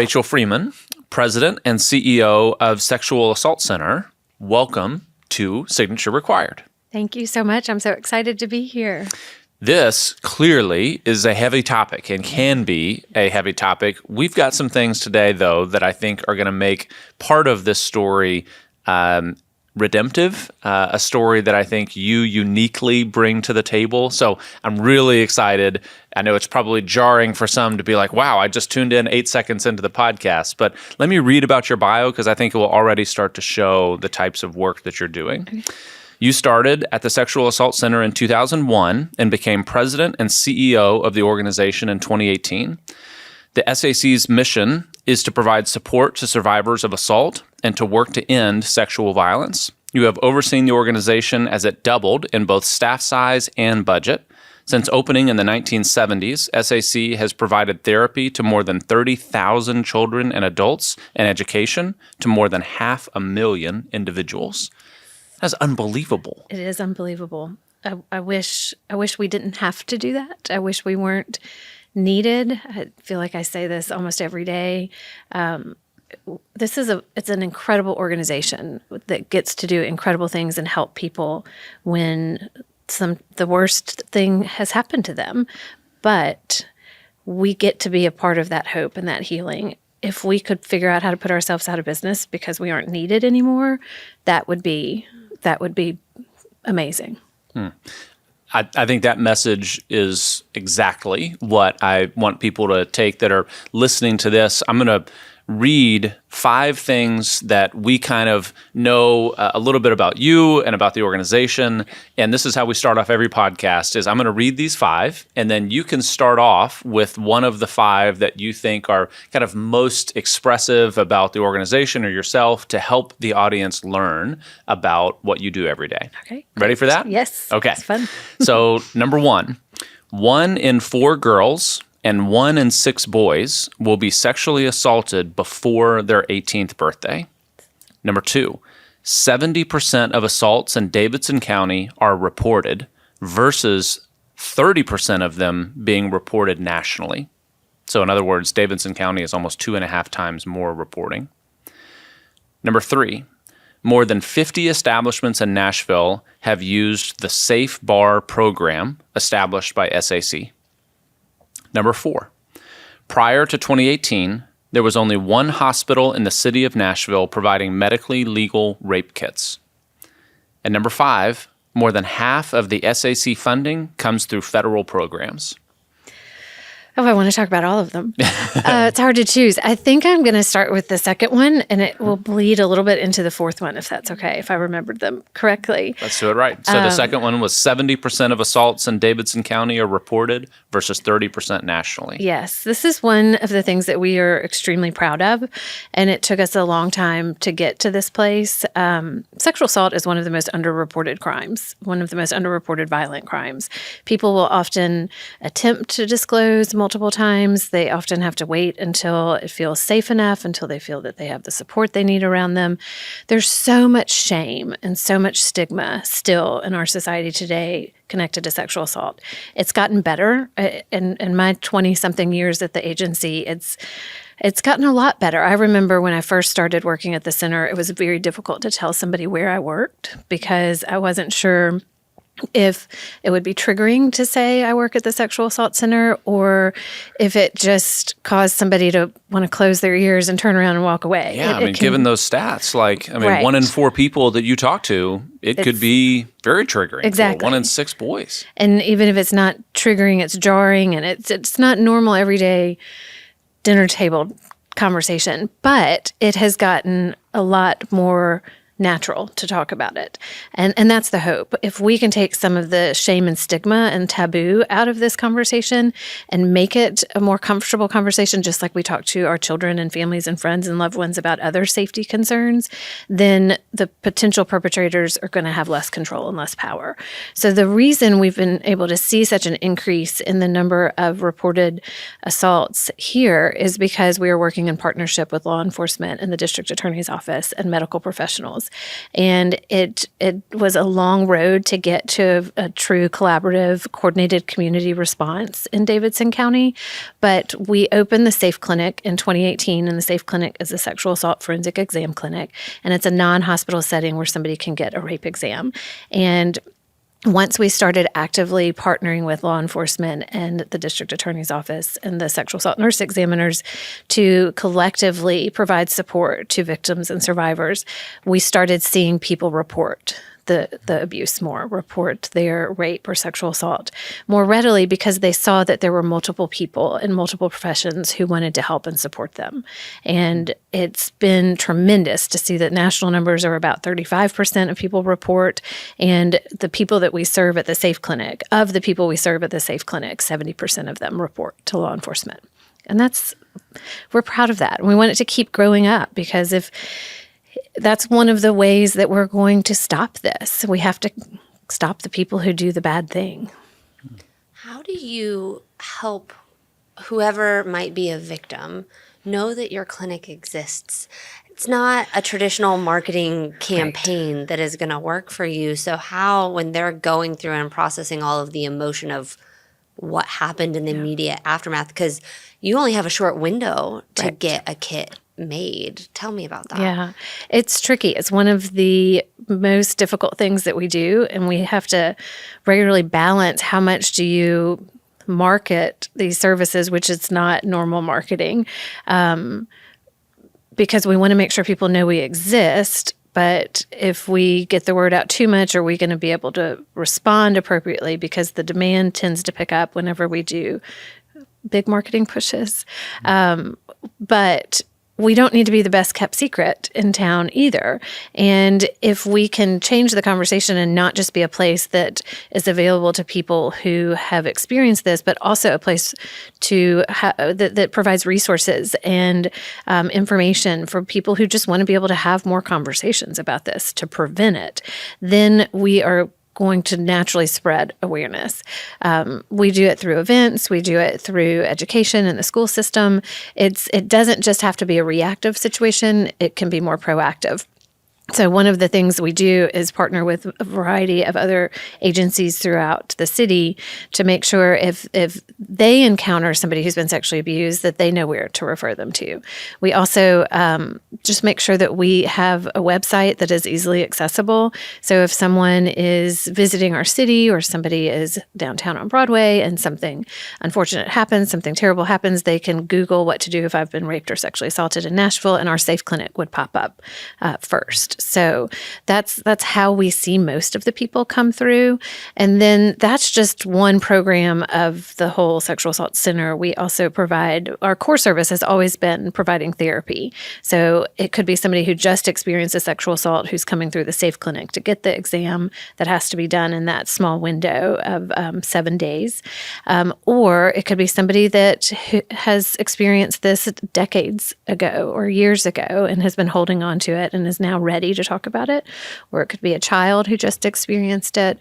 Rachel Freeman, President and CEO of Sexual Assault Center. Welcome to Signature Required. Thank you so much. I'm so excited to be here. This clearly is a heavy topic and can be a heavy topic. We've got some things today, though, that I think are going to make part of this story redemptive, a story that I think you uniquely bring to the table. So I'm really excited. I know it's probably jarring for some to be like, wow, I just tuned in 8 seconds into the podcast. But let me read about your bio because I think it will already start to show the types of work that you're doing. Okay. You started at the Sexual Assault Center in 2001 and became president and CEO of the organization in 2018. The SAC's mission is to provide support to survivors of assault and to work to end sexual violence. You have overseen the organization as it doubled in both staff size and budget. Since opening in the 1970s, SAC has provided therapy to more than 30,000 children and adults and education to more than 500,000 individuals. That's unbelievable. It is unbelievable. I wish we didn't have to do that. I wish we weren't needed. I feel like I say this almost every day. It's an incredible organization that gets to do incredible things and help people when the worst thing has happened to them. But we get to be a part of that hope and that healing. If we could figure out how to put ourselves out of business because we aren't needed anymore, that would be amazing. I think that message is exactly what I want people to take that are listening to this. I'm going to read 5 things that we kind of know a little bit about you and about the organization. And this is how we start off every podcast is I'm going to read these 5, and then you can start off with one of the 5 that you think are kind of most expressive about the organization or yourself to help the audience learn about what you do every day. Okay. Ready for that? Yes. Okay. It's fun. So number 1 in 4 girls and 1 in 6 boys will be sexually assaulted before their 18th birthday. Number 2, 70% of assaults in Davidson County are reported versus 30% of them being reported nationally. So in other words, Davidson County is almost 2.5 times more reporting. Number 3, more than 50 establishments in Nashville have used the Safe Bar program established by SAC. Number 4, prior to 2018, there was only one hospital in the city of Nashville providing medically legal rape kits. And number 5, more than half of the SAC funding comes through federal programs. Oh, I want to talk about all of them. It's hard to choose. I think I'm going to start with the second one, and it will bleed a little bit into the 4th one, if that's okay, if I remembered them correctly. Let's do it right. So the second one was 70% of assaults in Davidson County are reported versus 30% nationally. Yes. This is one of the things that we are extremely proud of, and it took us a long time to get to this place. Sexual assault is one of the most underreported crimes, one of the most underreported violent crimes. People will often attempt to disclose multiple times. They often have to wait until it feels safe enough, until they feel that they have the support they need around them. There's so much shame and so much stigma still in our society today connected to sexual assault. It's gotten better. In my 20-something years at the agency, it's gotten a lot better. I remember when I first started working at the center, it was very difficult to tell somebody where I worked because I wasn't sure if it would be triggering to say I work at the Sexual Assault Center or if it just caused somebody to want to close their ears and turn around and walk away. Yeah, given those stats, right. 1 in 4 people that you talk to, it could be very triggering. Exactly. 1 in 6 boys. And even if it's not triggering, it's jarring, and it's not normal everyday dinner table conversation, but it has gotten a lot more natural to talk about it. And that's the hope. If we can take some of the shame and stigma and taboo out of this conversation and make it a more comfortable conversation, just like we talk to our children and families and friends and loved ones about other safety concerns, then the potential perpetrators are going to have less control and less power. So the reason we've been able to see such an increase in the number of reported assaults here is because we are working in partnership with law enforcement and the district attorney's office and medical professionals. And it was a long road to get to a true collaborative, coordinated community response in Davidson County. But we opened the SAFE Clinic in 2018, and the SAFE Clinic is a sexual assault forensic exam clinic, and it's a non-hospital setting where somebody can get a rape exam. And once we started actively partnering with law enforcement and the district attorney's office and the sexual assault nurse examiners to collectively provide support to victims and survivors, we started seeing people report the abuse more, report their rape or sexual assault more readily because they saw that there were multiple people in multiple professions who wanted to help and support them. And it's been tremendous to see that national numbers are about 35% of people report, and the people that we serve at the SAFE Clinic, of the people we serve at the SAFE Clinic, 70% of them report to law enforcement. And we're proud of that. And we want it to keep growing up because that's one of the ways that we're going to stop this. We have to stop the people who do the bad thing. How do you help whoever might be a victim know that your clinic exists? It's not a traditional marketing campaign that is going to work for you. So how, when they're going through and processing all of the emotion of what happened in the immediate aftermath, because you only have a short window to get a kit made. Tell me about that. Yeah, it's tricky. It's one of the most difficult things that we do, and we have to regularly balance how much do you market these services, which is not normal marketing, because we want to make sure people know we exist. But if we get the word out too much, are we going to be able to respond appropriately? Because the demand tends to pick up whenever we do big marketing pushes. But we don't need to be the best kept secret in town either. And if we can change the conversation and not just be a place that is available to people who have experienced this, but also a place to that provides resources and information for people who just want to be able to have more conversations about this to prevent it, then we are going to naturally spread awareness. We do it through events. We do it through education in the school system. It doesn't just have to be a reactive situation. It can be more proactive. So one of the things we do is partner with a variety of other agencies throughout the city to make sure if they encounter somebody who's been sexually abused, that they know where to refer them to. We also just make sure that we have a website that is easily accessible. So if someone is visiting our city or somebody is downtown on Broadway and something unfortunate happens, something terrible happens, they can Google what to do if I've been raped or sexually assaulted in Nashville, and our SAFE Clinic would pop up first. So that's how we see most of the people come through. And then that's just one program of the whole sexual assault center. We also provide, our core service has always been providing therapy. So it could be somebody who just experienced a sexual assault who's coming through the SAFE Clinic to get the exam that has to be done in that small window of 7 days. Or it could be somebody that has experienced this decades ago or years ago and has been holding on to it and is now ready to talk about it. Or it could be a child who just experienced it,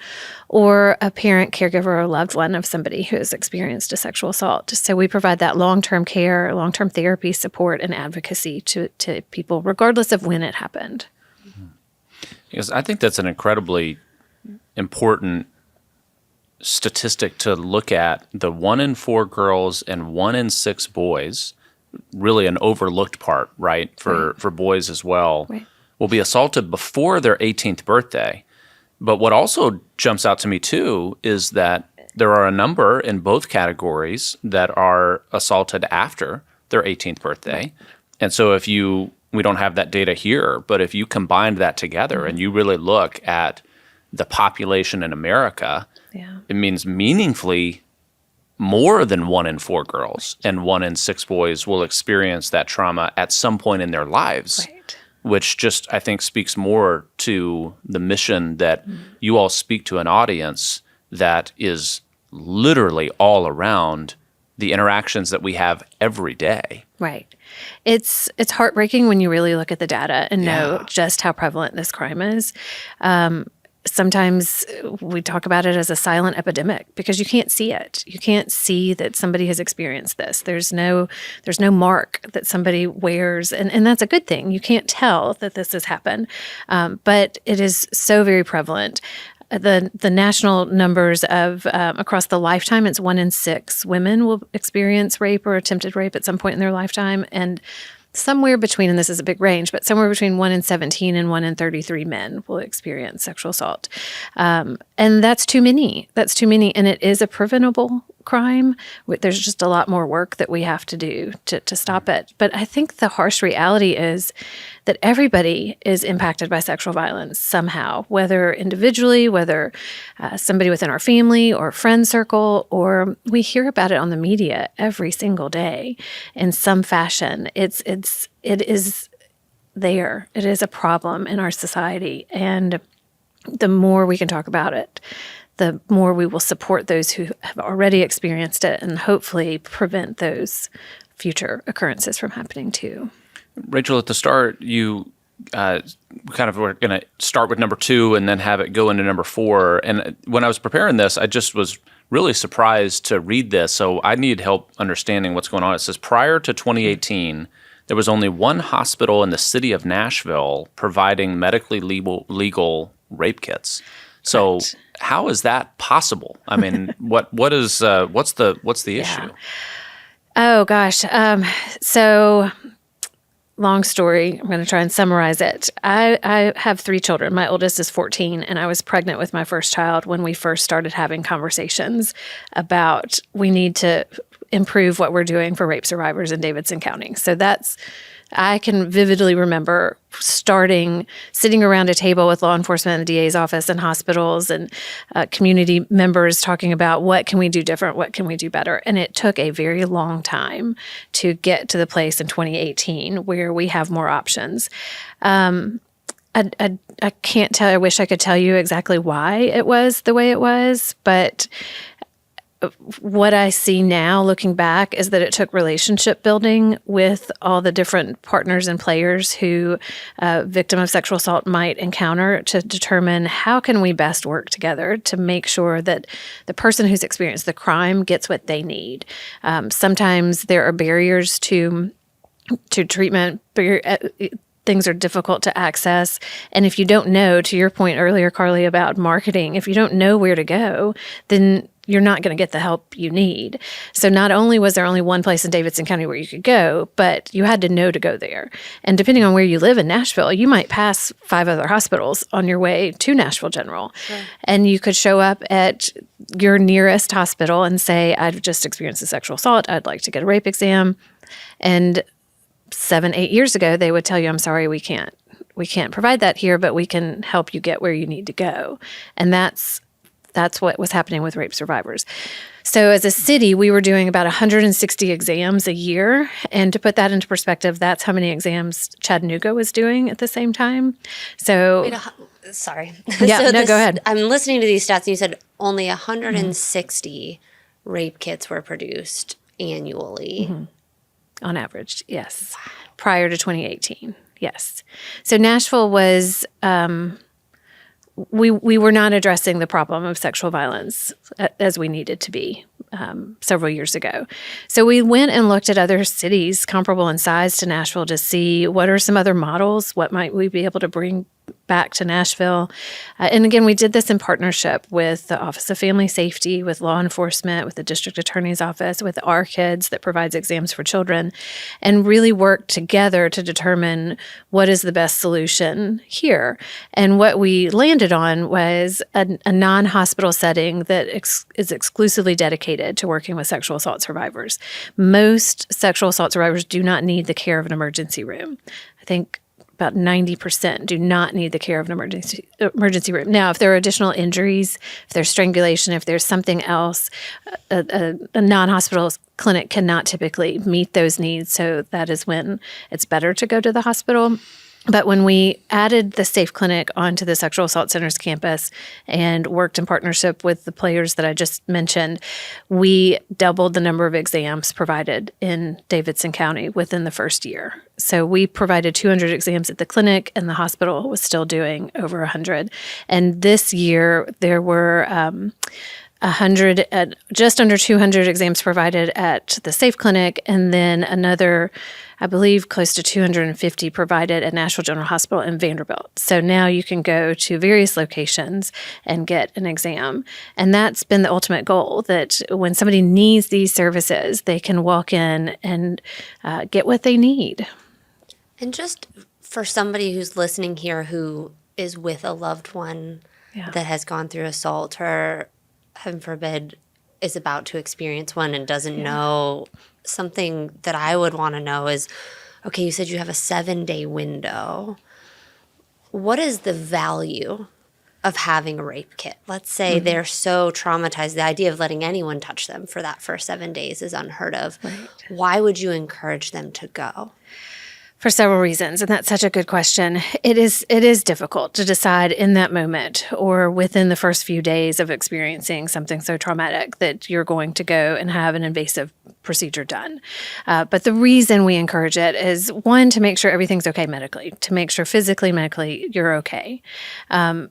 or a parent, caregiver, or loved one of somebody who has experienced a sexual assault. So we provide that long-term care, long-term therapy support, and advocacy to people, regardless of when it happened. Because I think that's an incredibly important statistic to look at. The 1 in 4 girls and 1 in 6 boys, really an overlooked part, right, for boys as well, will be assaulted before their 18th birthday. But what also jumps out to me too is that there are a number in both categories that are assaulted after their 18th birthday. And so we don't have that data here, but if you combine that together and you really look at the population in America, it means meaningfully more than 1 in 4 girls and 1 in 6 boys will experience that trauma at some point in their lives. Which just, I think, speaks more to the mission that you all speak to an audience that is literally all around the interactions that we have every day. Right. It's heartbreaking when you really look at the data and know just how prevalent this crime is. sometimes we talk about it as a silent epidemic because you can't see it. You can't see that somebody has experienced this. There's no mark that somebody wears, and that's a good thing. You can't tell that this has happened, but it is so very prevalent. The national numbers of across the lifetime, it's 1 in 6 women will experience rape or attempted rape at some point in their lifetime, and somewhere between, and this is a big range, but somewhere between 1 in 17 and 1 in 33 men will experience sexual assault. And that's too many. That's too many. And it is a preventable crime. There's just a lot more work that we have to do to stop it. But I think the harsh reality is that everybody is impacted by sexual violence somehow, whether individually, whether somebody within our family or friend circle, or we hear about it on the media every single day in some fashion. It is there. It is a problem in our society. And the more we can talk about it, the more we will support those who have already experienced it and hopefully prevent those future occurrences from happening too. Rachel, at the start, you kind of were going to start with number 2 and then have it go into number 4. And when I was preparing this, I just was really surprised to read this. So I need help understanding what's going on. It says, prior to 2018, there was only one hospital in the city of Nashville providing medically legal rape kits. So Correct. How is that possible? I mean, what's the issue? Oh gosh. So long story. I'm going to try and summarize it. I have 3 children. My oldest is 14, and I was pregnant with my first child when we first started having conversations about we need to improve what we're doing for rape survivors in Davidson County. So I can vividly remember sitting around a table with law enforcement and the DA's office and hospitals and community members talking about what can we do different, what can we do better. And it took a very long time to get to the place in 2018 where we have more options. I can't tell. I wish I could tell you exactly why it was the way it was, but what I see now looking back is that it took relationship building with all the different partners and players who a victim of sexual assault might encounter to determine how can we best work together to make sure that the person who's experienced the crime gets what they need. Sometimes there are barriers to treatment. Things are difficult to access. And if you don't know, to your point earlier, Carly, about marketing, if you don't know where to go, then you're not going to get the help you need. So not only was there only one place in Davidson County where you could go, but you had to know to go there. And depending on where you live in Nashville, you might pass 5 other hospitals on your way to Nashville General. Sure. And you could show up at your nearest hospital and say, I've just experienced a sexual assault. I'd like to get a rape exam. And 7-8 years ago, they would tell you, I'm sorry, we can't provide that here, but we can help you get where you need to go. And that's what was happening with rape survivors. So as a city, we were doing about 160 exams a year. And to put that into perspective, that's how many exams Chattanooga was doing at the same time. So sorry. Yeah, go ahead. I'm listening to these stats and you said only 160 rape kits were produced annually. Mm-hmm. On average, yes. Wow. Prior to 2018, yes. So Nashville was, we were not addressing the problem of sexual violence as we needed to be several years ago. So we went and looked at other cities comparable in size to Nashville to see what are some other models, what might we be able to bring back to Nashville. And again, we did this in partnership with the Office of Family Safety, with law enforcement, with the district attorney's office, with Our Kids that provides exams for children, and really worked together to determine what is the best solution here. And what we landed on was a non-hospital setting that is exclusively dedicated to working with sexual assault survivors. Most sexual assault survivors do not need the care of an emergency room. I think about 90% do not need the care of an emergency room. Now, if there are additional injuries, if there's strangulation, if there's something else, a non-hospital clinic cannot typically meet those needs. So that is when it's better to go to the hospital. But when we added the Safe Clinic onto the Sexual Assault Center's campus and worked in partnership with the players that I just mentioned, we doubled the number of exams provided in Davidson County within the first year. So we provided 200 exams at the clinic, and the hospital was still doing over 100. And this year, there were 100, just under 200 exams provided at the Safe Clinic, and then another, I believe, close to 250 provided at Nashville General Hospital and Vanderbilt. So now you can go to various locations and get an exam. And that's been the ultimate goal, that when somebody needs these services, they can walk in and get what they need. And just for somebody who's listening here who is with a loved one that has gone through assault or, heaven forbid, is about to experience one and doesn't know, something that I would want to know is, okay, you said you have a 7-day window. What is the value of having a rape kit? Let's say they're so traumatized, the idea of letting anyone touch them for that first 7 days is unheard of. Right. Why would you encourage them to go? For several reasons, and that's such a good question. It is difficult to decide in that moment or within the first few days of experiencing something so traumatic that you're going to go and have an invasive procedure done. But the reason we encourage it is, one, to make sure everything's okay medically, to make sure physically, medically, you're okay.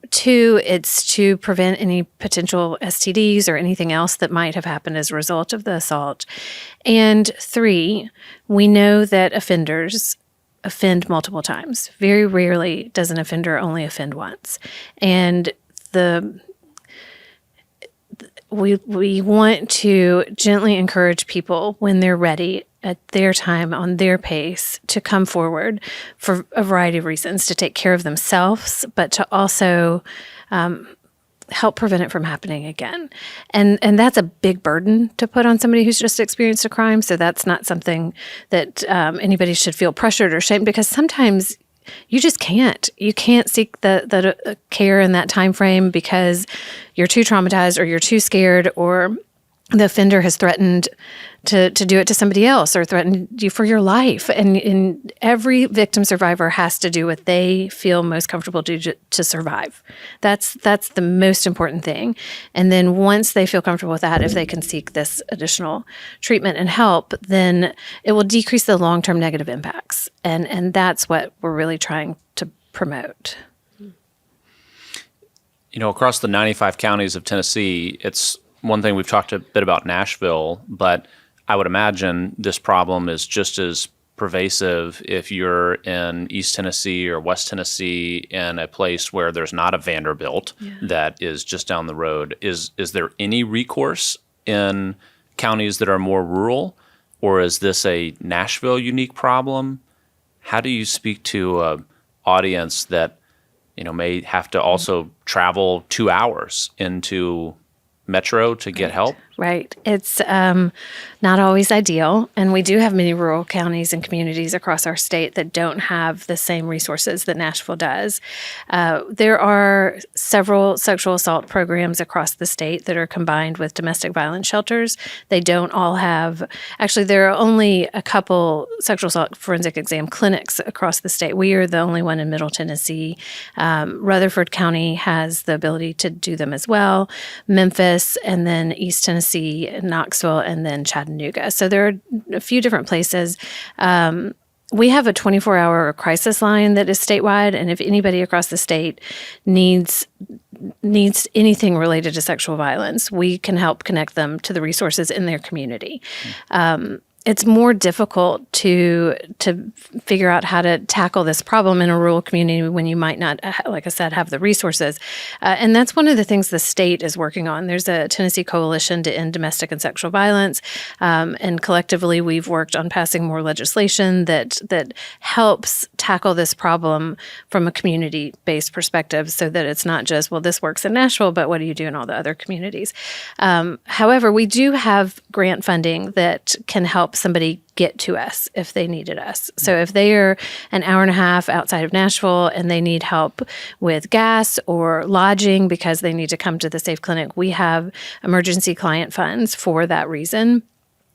Two, it's to prevent any potential STDs or anything else that might have happened as a result of the assault. And three, we know that offenders offend multiple times. Very rarely does an offender only offend once. And we want to gently encourage people when they're ready at their time, on their pace, to come forward for a variety of reasons, to take care of themselves, but to also help prevent it from happening again. And that's a big burden to put on somebody who's just experienced a crime. So that's not something that anybody should feel pressured or shamed, because sometimes you just can't. You can't seek the care in that time frame because you're too traumatized or you're too scared, or the offender has threatened to do it to somebody else or threatened you for your life. And every victim survivor has to do what they feel most comfortable to survive. That's the most important thing. And then once they feel comfortable with that, if they can seek this additional treatment and help, then it will decrease the long-term negative impacts. And that's what we're really trying to promote. You know, across the 95 counties of Tennessee, it's one thing we've talked a bit about Nashville, but I would imagine this problem is just as pervasive if you're in East Tennessee or West Tennessee in a place where there's not a Vanderbilt that is just down the road. Is there any recourse in counties that are more rural, or is this a Nashville unique problem? How do you speak to an audience that, you know, may have to also travel 2 hours into Metro to get help? Right. It's not always ideal. And we do have many rural counties and communities across our state that don't have the same resources that Nashville does. There are several sexual assault programs across the state that are combined with domestic violence shelters. They don't all have, actually, there are only a couple sexual assault forensic exam clinics across the state. We are the only one in Middle Tennessee. Rutherford County has the ability to do them as well. Memphis, and then East Tennessee, Knoxville, and then Chattanooga. So there are a few different places. We have a 24-hour crisis line that is statewide, and if anybody across the state needs anything related to sexual violence, we can help connect them to the resources in their community. It's more difficult to figure out how to tackle this problem in a rural community when you might not, like I said, have the resources. And that's one of the things the state is working on. There's a Tennessee Coalition to End Domestic and Sexual Violence, and collectively we've worked on passing more legislation that helps tackle this problem from a community-based perspective, so that it's not just, well, this works in Nashville, but what do you do in all the other communities? However, we do have grant funding that can help somebody get to us if they needed us. So if they are an hour and a half outside of Nashville and they need help with gas or lodging because they need to come to the Safe Clinic, we have emergency client funds for that reason.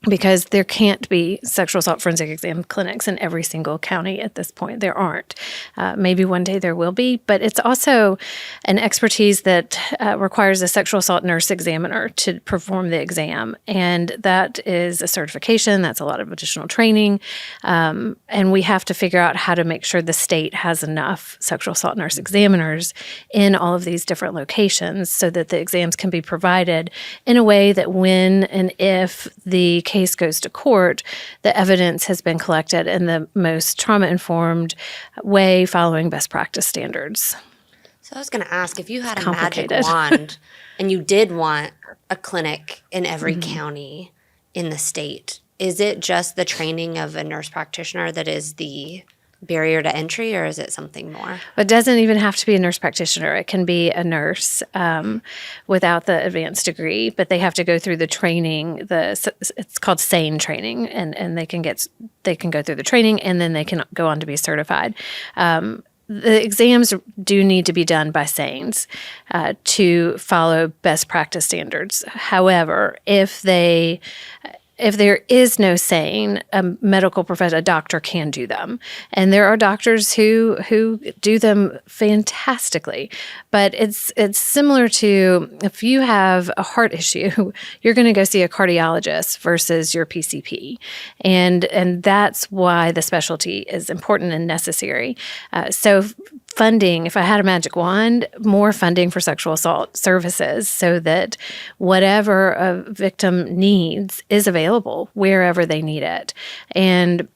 because there can't be sexual assault forensic exam clinics in every single county at this point. There aren't. Maybe one day there will be, but it's also an expertise that requires a sexual assault nurse examiner to perform the exam. And that is a certification. That's a lot of additional training. And we have to figure out how to make sure the state has enough sexual assault nurse examiners in all of these different locations so that the exams can be provided in a way that when and if the case goes to court, the evidence has been collected in the most trauma-informed way following best practice standards. So I was going to ask, if you had a magic wand and you did want a clinic in every county in the state, is it just the training of a nurse practitioner that is the barrier to entry, or is it something more? It doesn't even have to be a nurse practitioner. It can be a nurse without the advanced degree, but they have to go through the training. It's called SANE training, and they can go through the training, and then they can go on to be certified. The exams do need to be done by SANEs to follow best practice standards. However, if there is no SANE, a medical professional, a doctor can do them. And there are doctors who do them fantastically. But it's similar to if you have a heart issue, you're going to go see a cardiologist versus your PCP. And that's why the specialty is important and necessary. So funding, if I had a magic wand, more funding for sexual assault services so that whatever a victim needs is available wherever they need it. And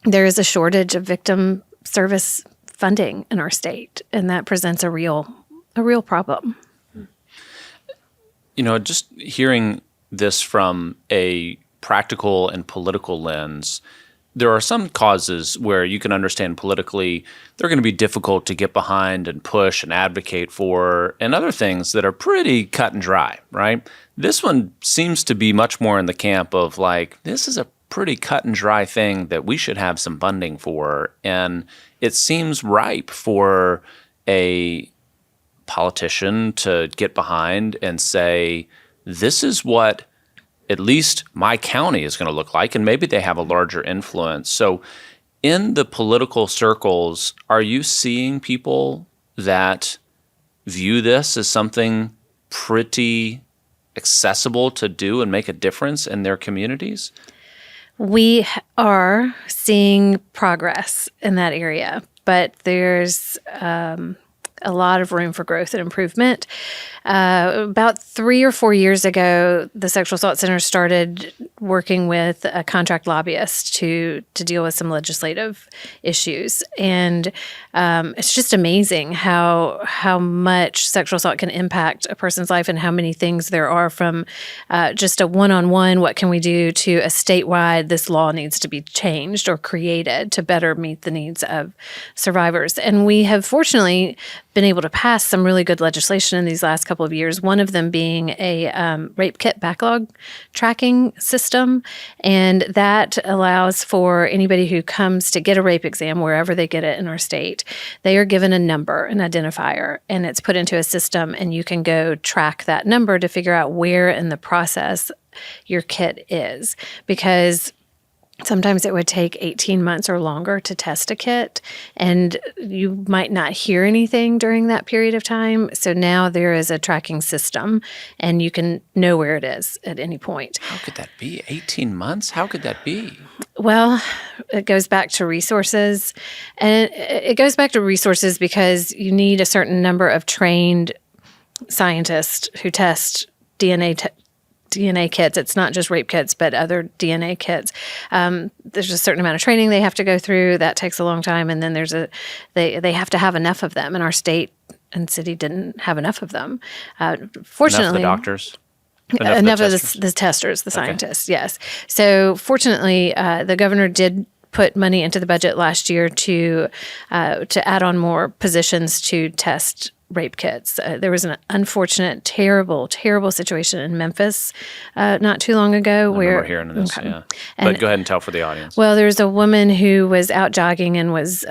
there is a shortage of victim service funding in our state, and that presents a real problem. Just hearing this from a practical and political lens, there are some causes where you can understand politically they're going to be difficult to get behind and push and advocate for, and other things that are pretty cut and dry, right? This one seems to be much more in the camp of like, this is a pretty cut and dry thing that we should have some funding for, and it seems ripe for a politician to get behind and say, this is what at least my county is going to look like, and maybe they have a larger influence. So in the political circles, are you seeing people that view this as something pretty accessible to do and make a difference in their communities? We are seeing progress in that area, but there's a lot of room for growth and improvement. About 3 or 4 years ago, the Sexual Assault Center started working with a contract lobbyist to deal with some legislative issues. And it's just amazing how much sexual assault can impact a person's life and how many things there are, from just a one-on-one, what can we do, to a statewide, this law needs to be changed or created to better meet the needs of survivors. And we have fortunately been able to pass some really good legislation in these last couple of years, one of them being a rape kit backlog tracking system. And that allows for anybody who comes to get a rape exam, wherever they get it in our state, they are given a number, an identifier, and it's put into a system, and you can go track that number to figure out where in the process your kit is. Because sometimes it would take 18 months or longer to test a kit, and you might not hear anything during that period of time. So now there is a tracking system, and you can know where it is at any point. How could that be? 18 months? How could that be? Well, it goes back to resources. And it goes back to resources because you need a certain number of trained scientists who test DNA kits. It's not just rape kits, but other DNA kits. There's a certain amount of training they have to go through. That takes a long time. And then they have to have enough of them. And our state and city didn't have enough of them. Fortunately, enough of the doctors? Enough of the testers, the scientists, yes. So fortunately, the governor did put money into the budget last year to add on more positions to test rape kits. There was an unfortunate, terrible situation in Memphis not too long ago. I remember hearing this, yeah. But go ahead and tell for the audience. Well, there's a woman who was out jogging and was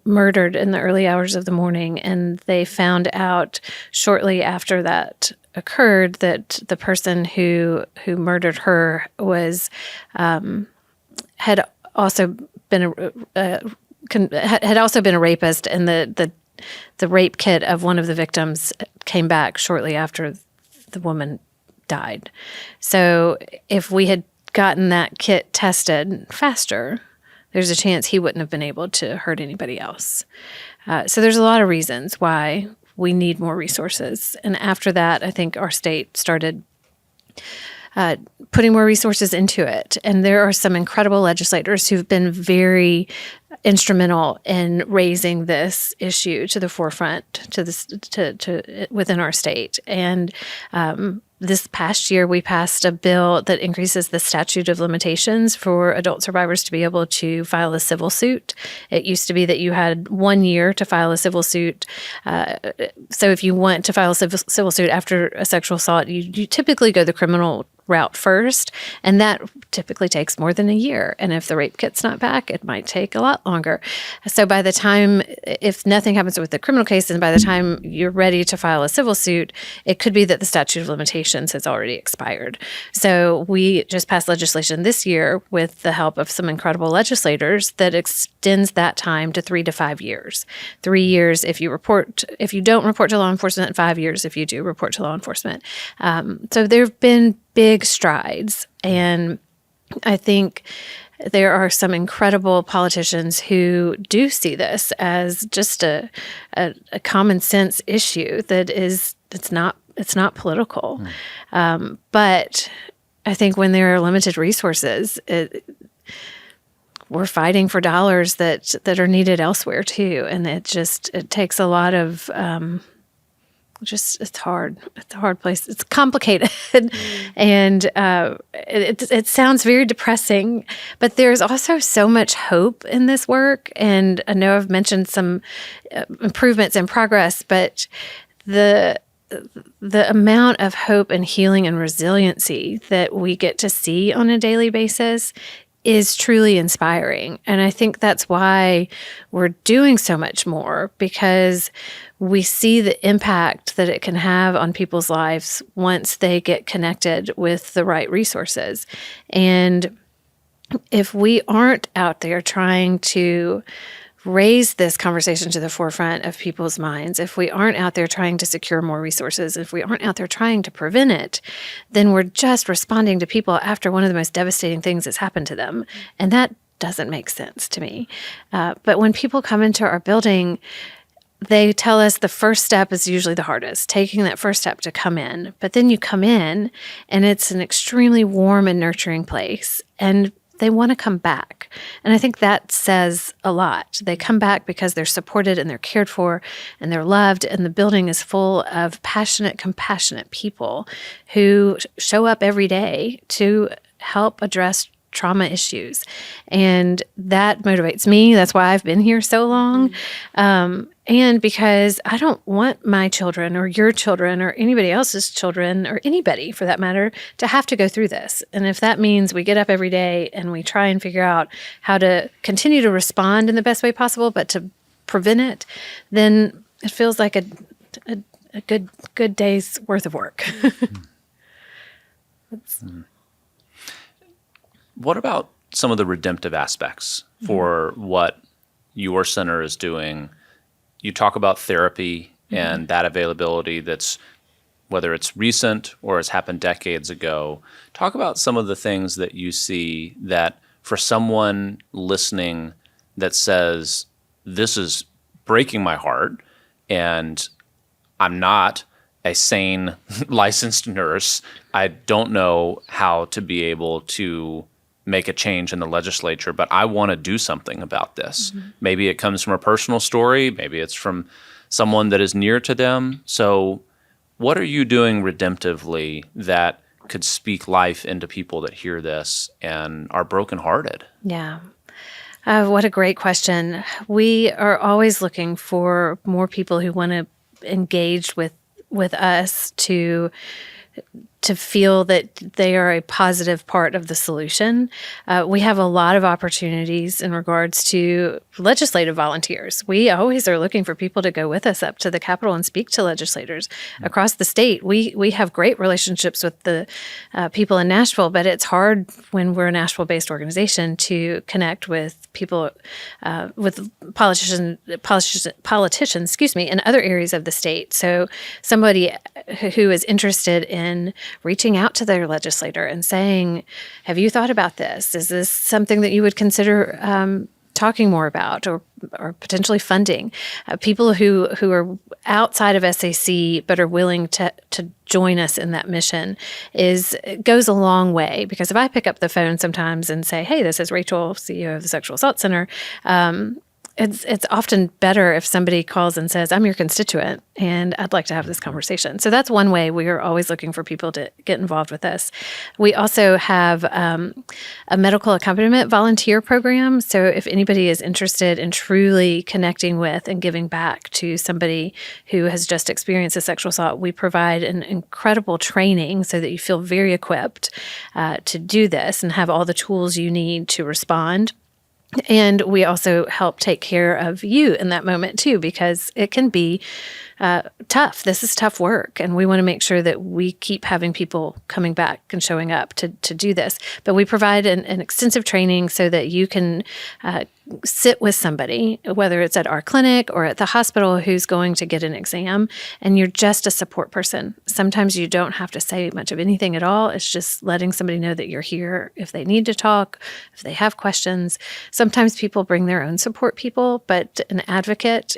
murdered in the early hours of the morning, and they found out shortly after that occurred, that the person who murdered her was had also been had also been a rapist, and the rape kit of one of the victims came back shortly after the woman died. So if we had gotten that kit tested faster, there's a chance he wouldn't have been able to hurt anybody else. So there's a lot of reasons why we need more resources. And after that, I think our state started putting more resources into it. And there are some incredible legislators who've been very instrumental in raising this issue to the forefront, to within our state. And this past year, we passed a bill that increases the statute of limitations for adult survivors to be able to file a civil suit. It used to be that you had 1 year to file a civil suit. So if you want to file a civil suit after a sexual assault, you typically go the criminal route first, and that typically takes more than a year. And if the rape kit's not back, it might take a lot longer. So by the time, if nothing happens with the criminal case, and by the time you're ready to file a civil suit, it could be that the statute of limitations has already expired. So we just passed legislation this year with the help of some incredible legislators that extends that time to 3 to 5 years. 3 years if you don't report to law enforcement, and 5 years if you do report to law enforcement. So there have been big strides. And I think there are some incredible politicians who do see this as just a common sense issue that it's not political. But I think when there are limited resources, we're fighting for dollars that are needed elsewhere too. And it takes a lot of it's hard. It's a hard place. It's complicated. And it sounds very depressing, but there's also so much hope in this work. And I know I've mentioned some improvements and progress, but the amount of hope and healing and resiliency that we get to see on a daily basis is truly inspiring. And I think that's why we're doing so much more, because we see the impact that it can have on people's lives once they get connected with the right resources. And if we aren't out there trying to raise this conversation to the forefront of people's minds, if we aren't out there trying to secure more resources, if we aren't out there trying to prevent it, then we're just responding to people after one of the most devastating things that's happened to them. And that doesn't make sense to me. But when people come into our building, they tell us the first step is usually the hardest, taking that first step to come in. But then you come in, and it's an extremely warm and nurturing place, and they want to come back. And I think that says a lot. They come back because they're supported and they're cared for and they're loved, and the building is full of passionate, compassionate people who show up every day to help address trauma issues. And that motivates me. That's why I've been here so long. And because I don't want my children or your children or anybody else's children or anybody for that matter to have to go through this. And if that means we get up every day and we try and figure out how to continue to respond in the best way possible, but to prevent it, then it feels like a good day's worth of work. What about some of the redemptive aspects for what your center is doing? You talk about therapy and that availability that's, whether it's recent or has happened decades ago. Talk about some of the things that you see that for someone listening that says, this is breaking my heart and I'm not a sane licensed nurse. I don't know how to be able to make a change in the legislature, but I want to do something about this. Maybe it comes from a personal story. Maybe it's from someone that is near to them. So what are you doing redemptively that could speak life into people that hear this and are brokenhearted? Yeah. What a great question. We are always looking for more people who want to engage with us to to feel that they are a positive part of the solution. We have a lot of opportunities in regards to legislative volunteers. We always are looking for people to go with us up to the Capitol and speak to legislators across the state. We have great relationships with the people in Nashville, but it's hard when we're a Nashville-based organization to connect with people, with politicians, in other areas of the state. So somebody who is interested in reaching out to their legislator and saying, have you thought about this? Is this something that you would consider talking more about or potentially funding? People who are outside of SAC but are willing to join us in that mission goes a long way. Because if I pick up the phone sometimes and say, hey, this is Rachel, CEO of the Sexual Assault Center, it's often better if somebody calls and says, I'm your constituent and I'd like to have this conversation. So that's one way we are always looking for people to get involved with us. We also have a medical accompaniment volunteer program. So if anybody is interested in truly connecting with and giving back to somebody who has just experienced a sexual assault, we provide an incredible training so that you feel very equipped to do this and have all the tools you need to respond. And we also help take care of you in that moment too, because it can be tough. This is tough work, and we want to make sure that we keep having people coming back and showing up to do this. But we provide an extensive training so that you can sit with somebody, whether it's at our clinic or at the hospital, who's going to get an exam, and you're just a support person. Sometimes you don't have to say much of anything at all. It's just letting somebody know that you're here if they need to talk, if they have questions. Sometimes people bring their own support people, but an advocate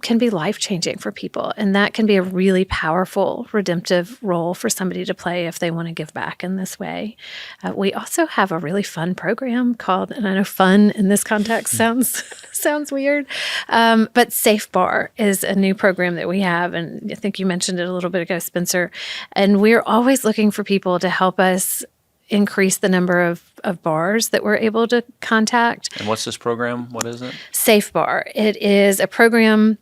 can be life-changing for people, and that can be a really powerful, redemptive role for somebody to play if they want to give back in this way. We also have a really fun program called, and I know fun in this context sounds weird, but Safe Bar is a new program that we have, and I think you mentioned it a little bit ago, Spencer, and we're always looking for people to help us increase the number of bars that we're able to contact. And what's this program? What is it? Safe Bar. It is a program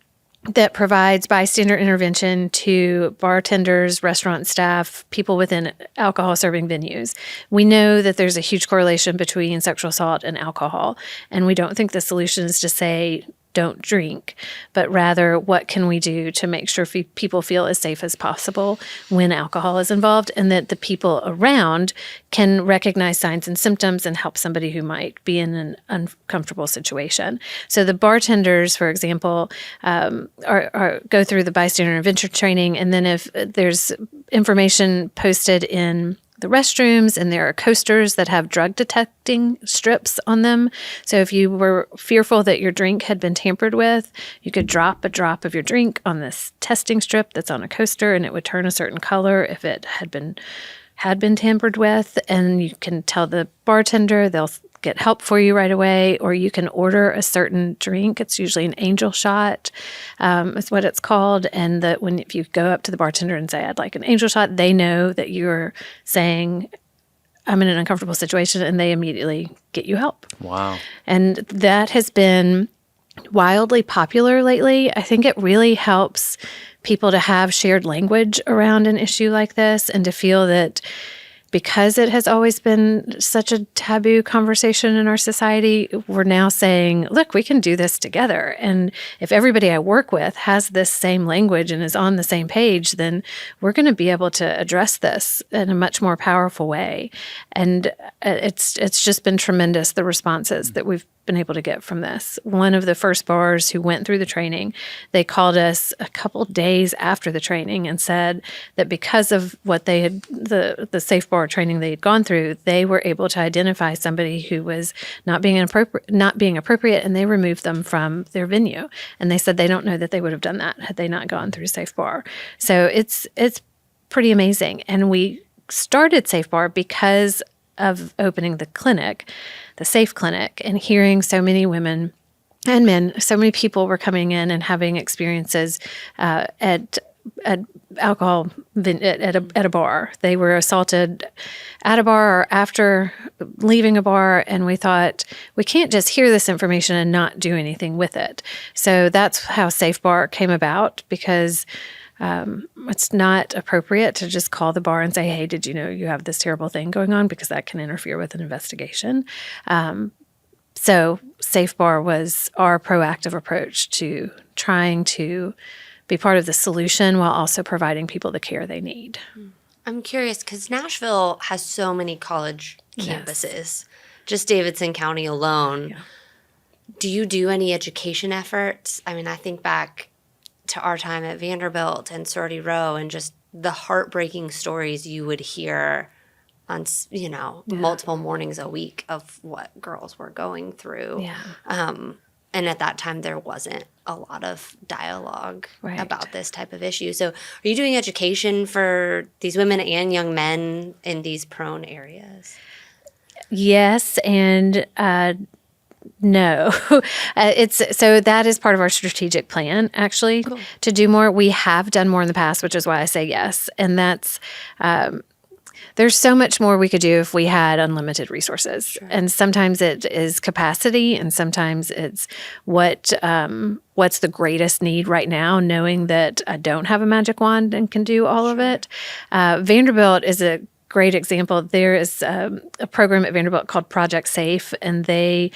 that provides bystander intervention to bartenders, restaurant staff, people within alcohol-serving venues. We know that there's a huge correlation between sexual assault and alcohol, and we don't think the solution is to say, don't drink, but rather what can we do to make sure people feel as safe as possible when alcohol is involved, and that the people around can recognize signs and symptoms and help somebody who might be in an uncomfortable situation. So the bartenders, for example, go through the bystander intervention training, and then if there's information posted in the restrooms, and there are coasters that have drug detecting strips on them. So if you were fearful that your drink had been tampered with, you could drop a drop of your drink on this testing strip that's on a coaster, and it would turn a certain color if it had been tampered with. And you can tell the bartender, they'll get help for you right away, or you can order a certain drink. It's usually an angel shot, is what it's called. And if you go up to the bartender and say, I'd like an angel shot, they know that you're saying, I'm in an uncomfortable situation, and they immediately get you help. Wow. And that has been wildly popular lately. I think it really helps people to have shared language around an issue like this, and to feel that because it has always been such a taboo conversation in our society, we're now saying, look, we can do this together. And if everybody I work with has this same language and is on the same page, then we're going to be able to address this in a much more powerful way. And it's just been tremendous, the responses that we've been able to get from this. One of the first bars who went through the training, they called us a couple days after the training and said that because of what they had, the Safe Bar training they had gone through, they were able to identify somebody who was not being appropriate, and they removed them from their venue. And they said they don't know that they would have done that had they not gone through Safe Bar. So it's pretty amazing. And we started Safe Bar because of opening the clinic, the Safe Clinic, and hearing so many women and men, so many people were coming in and having experiences at alcohol at a bar. They were assaulted at a bar or after leaving a bar, and we thought, we can't just hear this information and not do anything with it. So that's how Safe Bar came about, because It's not appropriate to just call the bar and say, hey, did you know you have this terrible thing going on? Because that can interfere with an investigation. So Safe Bar was our proactive approach to trying to be part of the solution while also providing people the care they need. I'm curious because Nashville has so many college campuses, just Davidson County alone. Yeah. Do you do any education efforts? I mean, I think back to our time at Vanderbilt and Sorority Row and just the heartbreaking stories you would hear on, multiple mornings a week of what girls were going through. Yeah. And at that time, there wasn't a lot of dialogue about this type of issue. So are you doing education for these women and young men in these prone areas? Yes, and no. So that is part of our strategic plan, actually, to do more. We have done more in the past, which is why I say yes. And that's there's so much more we could do if we had unlimited resources. Sure. And sometimes it is capacity, and sometimes it's what's the greatest need right now, knowing that I don't have a magic wand and can do all of it. Vanderbilt is a great example. There is a program at Vanderbilt called Project Safe, and they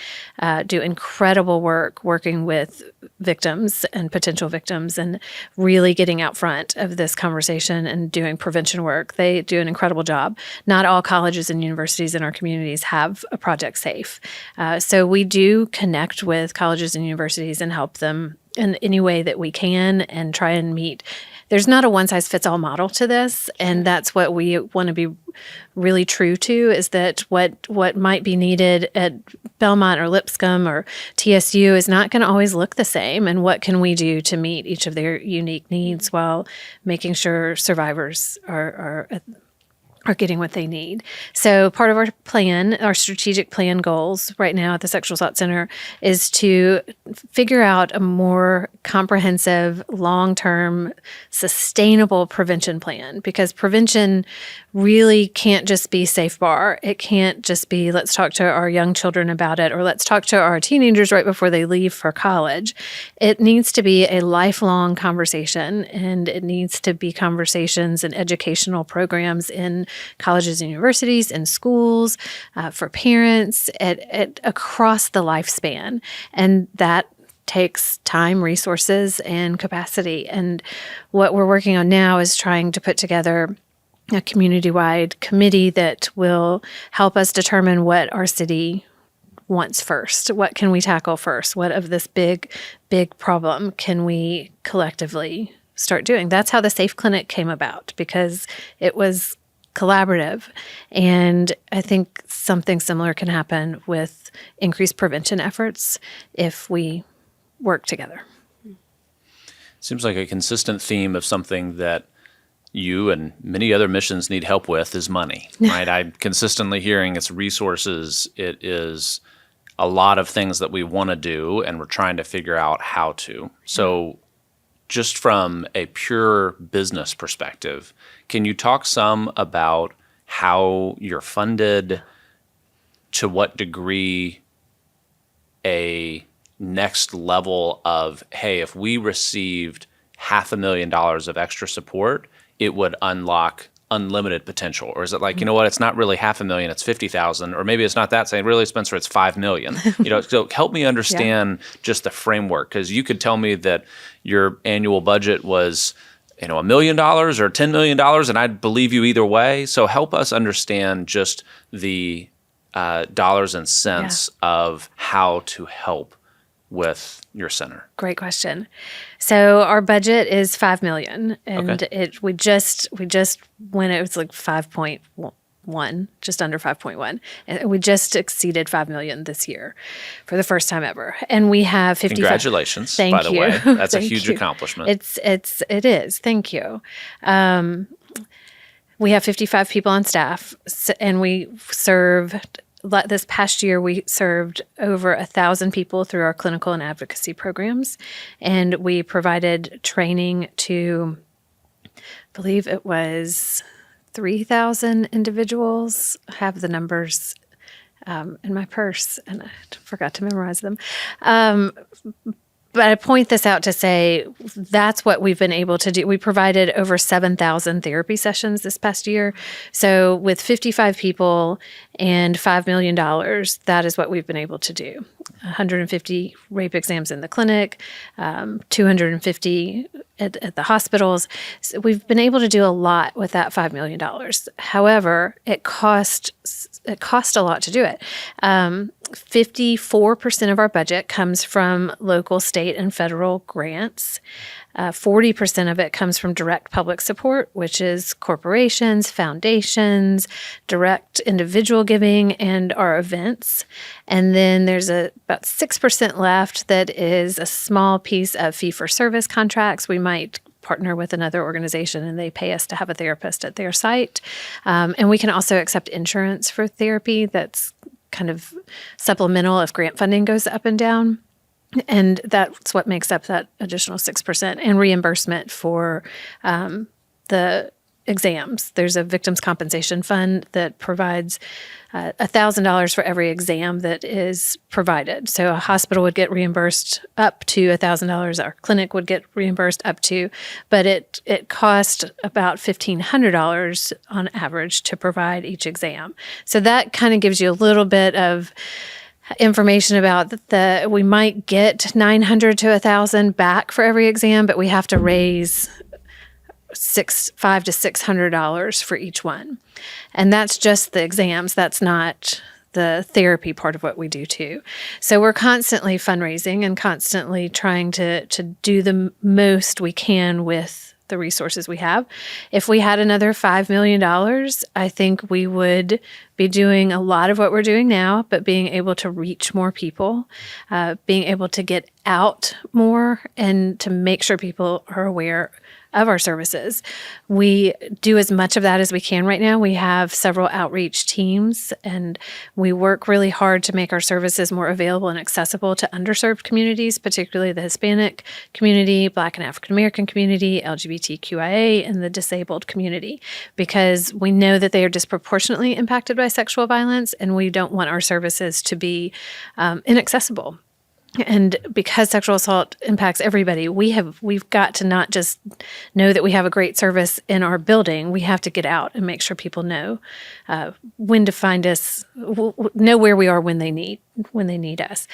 do incredible work working with victims and potential victims and really getting out front of this conversation and doing prevention work. They do an incredible job. Not all colleges and universities in our communities have a Project Safe. So we do connect with colleges and universities and help them in any way that we can and try and meet. There's not a one-size-fits-all model to this, and that's what we want to be really true to, is that what might be needed at Belmont or Lipscomb or TSU is not going to always look the same, and what can we do to meet each of their unique needs while making sure survivors are getting what they need. So part of our plan, our strategic plan goals right now at the Sexual Assault Center is to figure out a more comprehensive, long-term, sustainable prevention plan, because prevention really can't just be Safe Bar. It can't just be let's talk to our young children about it, or let's talk to our teenagers right before they leave for college. It needs to be a lifelong conversation, and it needs to be conversations and educational programs in colleges and universities and schools, for parents at across the lifespan. And that takes time, resources, and capacity. And what we're working on now is trying to put together a community-wide committee that will help us determine what our city wants first. What can we tackle first? What of this big problem can we collectively start doing? That's how the Safe Clinic came about, because it was collaborative. And I think something similar can happen with increased prevention efforts if we work together. Seems like a consistent theme of something that you and many other missions need help with is money, right? I'm consistently hearing it's resources. It is a lot of things that we want to do, and we're trying to figure out how to. So just from a pure business perspective, can you talk some about how you're funded, to what degree a next level of, hey, if we received $500,000 of extra support, it would unlock unlimited potential? Or is it like, you know what, it's not really $500,000, it's $50,000, or maybe it's not that saying, really, Spencer, it's $5 million. So help me understand just the framework, because you could tell me that your annual budget was, $1 million or $10 million, and I'd believe you either way. So help us understand just the dollars and cents of how to help with your center. Great question. So our budget is $5 million, and we just when it was like 5.1, just under 5.1, and we just exceeded $5 million this year for the first time ever. And we have 55. Congratulations, Thank by the you. way. That's a Thank huge you. accomplishment. It is. Thank you. We have 55 people on staff, and we serve. This past year, we served over 1,000 people through our clinical and advocacy programs, and we provided training to, I believe it was 3,000 individuals. I have the numbers in my purse, and I forgot to memorize them. But I point this out to say that's what we've been able to do. We provided over 7,000 therapy sessions this past year. So with 55 people and $5 million, that is what we've been able to do. 150 rape exams in the clinic, 250 at the hospitals. So we've been able to do a lot with that $5 million. However, it cost a lot to do it. 54% of our budget comes from local, state, and federal grants. 40% of it comes from direct public support, which is corporations, foundations, direct individual giving, and our events. And then there's about 6% left that is a small piece of fee-for-service contracts. We might partner with another organization and they pay us to have a therapist at their site. And we can also accept insurance for therapy that's kind of supplemental if grant funding goes up and down. And that's what makes up that additional 6%, and reimbursement for the exams. There's a victims' compensation fund that provides $1,000 for every exam that is provided. So a hospital would get reimbursed up to $1,000. Our clinic would get reimbursed up to, but it cost about $1,500 on average to provide each exam. So that kind of gives you a little bit of information about we might get $900 to $1,000 back for every exam, but we have to raise $500 to $600 for each one. And that's just the exams. That's not the therapy part of what we do too. So we're constantly fundraising and constantly trying to do the most we can with the resources we have. If we had another $5 million, I think we would be doing a lot of what we're doing now, but being able to reach more people, being able to get out more and to make sure people are aware of our services. We do as much of that as we can right now. We have several outreach teams, and we work really hard to make our services more available and accessible to underserved communities, particularly the Hispanic community, Black and African American community, LGBTQIA, and the disabled community, because we know that they are disproportionately impacted by sexual violence, and we don't want our services to be inaccessible. And because sexual assault impacts everybody, we've got to not just know that we have a great service in our building. We have to get out and make sure people know when to find us, know where we are when they need us.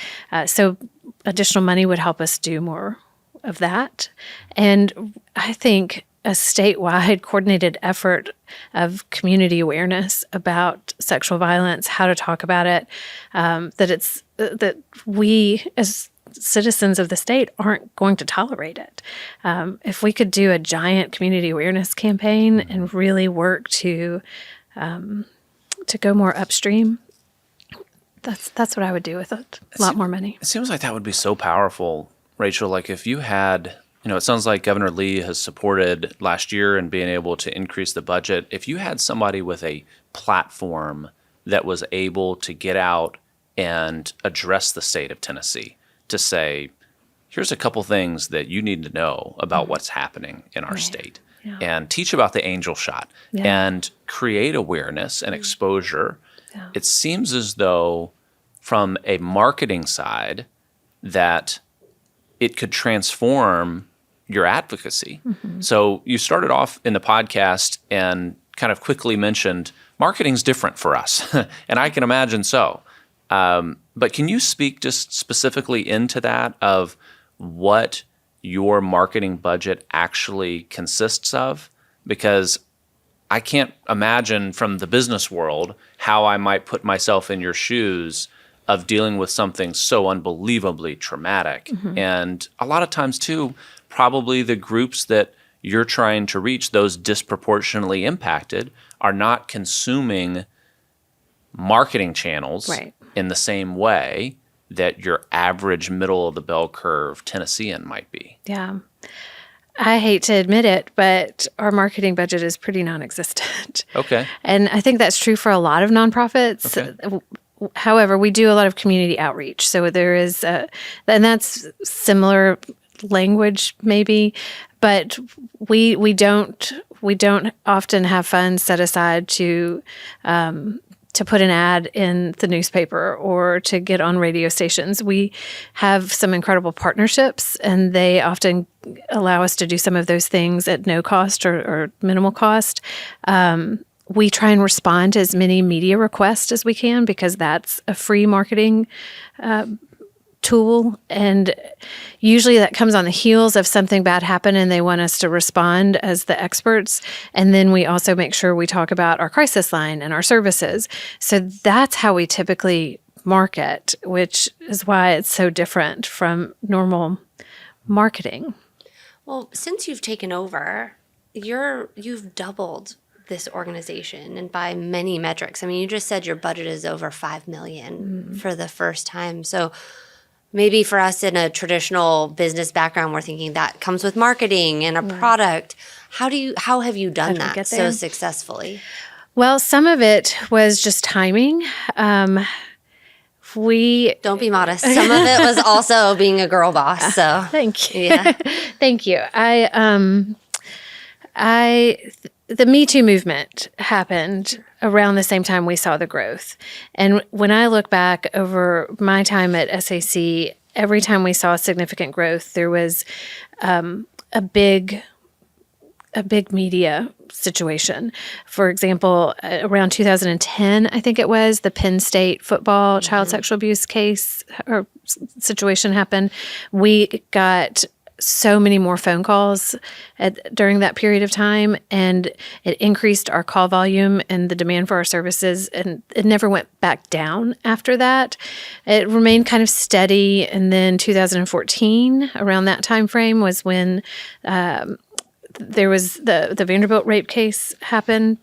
So additional money would help us do more of that. And I think a statewide coordinated effort of community awareness about sexual violence, how to talk about it, that we as citizens of the state aren't going to tolerate it. If we could do a giant community awareness campaign and really work to go more upstream, that's what I would do with it. A lot more money. It seems like that would be so powerful, Rachel. Like if you had, it sounds like Governor Lee has supported last year and being able to increase the budget. If you had somebody with a platform that was able to get out and address the state of Tennessee to say, here's a couple things that you need to know about what's happening in our state, and teach about the angel shot and create awareness and exposure. Yeah. It seems as though from a marketing side that it could transform your advocacy. Mm-hmm. So you started off in the podcast and kind of quickly mentioned marketing's different for us, and I can imagine so. But can you speak just specifically into that of what your marketing budget actually consists of? Because I can't imagine from the business world how I might put myself in your shoes of dealing with something so unbelievably traumatic. Mm-hmm. And a lot of times too, probably the groups that you're trying to reach, those disproportionately impacted, are not consuming marketing channels in the same way that your average middle of the bell curve Tennessean might be. Yeah. I hate to admit it, but our marketing budget is pretty non-existent. Okay. And I think that's true for a lot of nonprofits. Okay. However, we do a lot of community outreach. So there is, and that's similar language maybe, but we don't often have funds set aside to to put an ad in the newspaper or to get on radio stations. We have some incredible partnerships, and they often allow us to do some of those things at no cost or minimal cost. We try and respond to as many media requests as we can because that's a free marketing tool. And usually that comes on the heels of something bad happened and they want us to respond as the experts. And then we also make sure we talk about our crisis line and our services. So that's how we typically market, which is why it's so different from normal marketing. Well, since you've taken over, you've doubled this organization, and by many metrics. I mean, you just said your budget is over $5 million for the first time. So maybe for us in a traditional business background, we're thinking that comes with marketing and a product. How have you done that so successfully? Well, some of it was just timing. Don't be modest. Some of it was also being a girl boss. So thank you. Yeah. Thank you. The Me Too movement happened around the same time we saw the growth. And when I look back over my time at SAC, every time we saw significant growth, there was a big media situation. For example, around 2010, I think it was, the Penn State football child sexual abuse case or situation happened. We got so many more phone calls during that period of time, and it increased our call volume and the demand for our services, and it never went back down after that. It remained kind of steady, and then 2014, around that time frame, was when there was the Vanderbilt rape case happened.